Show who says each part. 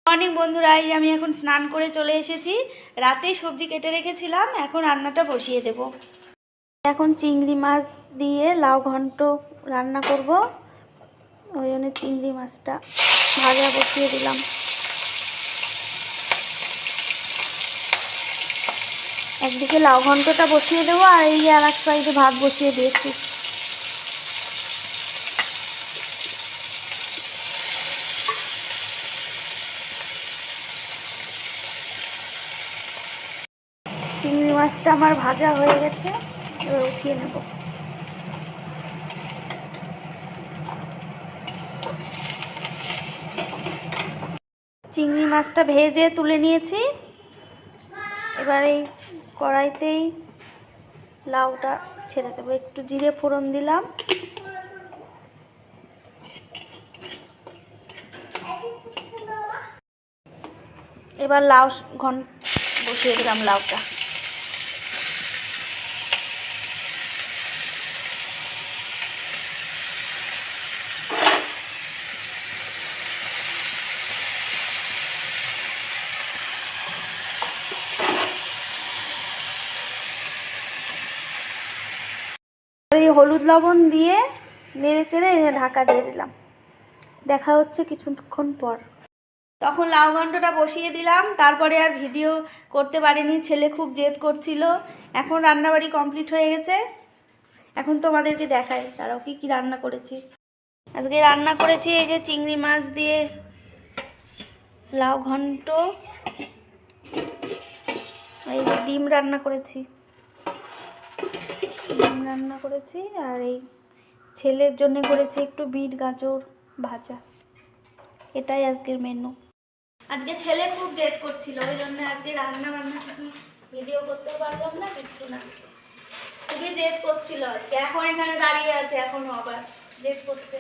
Speaker 1: Morning বন্ধুরা, এই আমি এখন স্নান করে চলে এসেছি। রাতেই সবজি কেটে রেখেছিলাম, এখন রান্নাটা বসিয়ে দেব। এখন চিংড়ি মাছ দিয়ে লাউ ঘন্ট রান্না করব, ওই জন্য চিংড়ি মাছটা ভাজা বসিয়ে দিলাম। একদিকে লাউ ঘন্টটা বসিয়ে দেবো আর এই আর এক সাইডে ভাত বসিয়ে দিয়েছি। চিংড়ি মাছটা আমার ভাজা হয়ে গেছে, এবার উঠিয়ে নেব। চিংড়ি মাছটা ভেজে তুলে নিয়েছি, এবার এই কড়াইতেই লাউটা ছেড়ে দেবো। একটু জিরে ফোড়ন দিলাম, এবার লাউ বসিয়ে দিলাম লাউটা। এই হলুদ লবণ দিয়ে নেড়ে চেড়ে ঢাকা দিয়ে দিলাম। দেখা হচ্ছে কিছুক্ষণ পর। তখন লাউ ঘন্টটা বসিয়ে দিলাম, তারপরে আর ভিডিও করতে পারিনি, ছেলে খুব জেদ করছিল। এখন রান্নাবাড়ি কমপ্লিট হয়ে গেছে, এখন তোমাদেরকে দেখাই তারাও কি কি রান্না করেছি। আজকে রান্না করেছি এই যে চিংড়ি মাছ দিয়ে লাউ ঘন্ট, এই যে ডিম রান্না করেছি, আর এই ছেলের জন্য করেছি একটু বিট গাজর ভাজা। এটাই আজকের মেনু। আজকে ছেলে খুব জেদ করছিল, ওই জন্য আজকে রান্না বান্না কিছু ভিডিও করতে পারলাম না, কিচ্ছু না। খুবই জেদ করছিল আজকে, এখন এখানে দাঁড়িয়ে আছে, এখনো আবার জেদ করছে।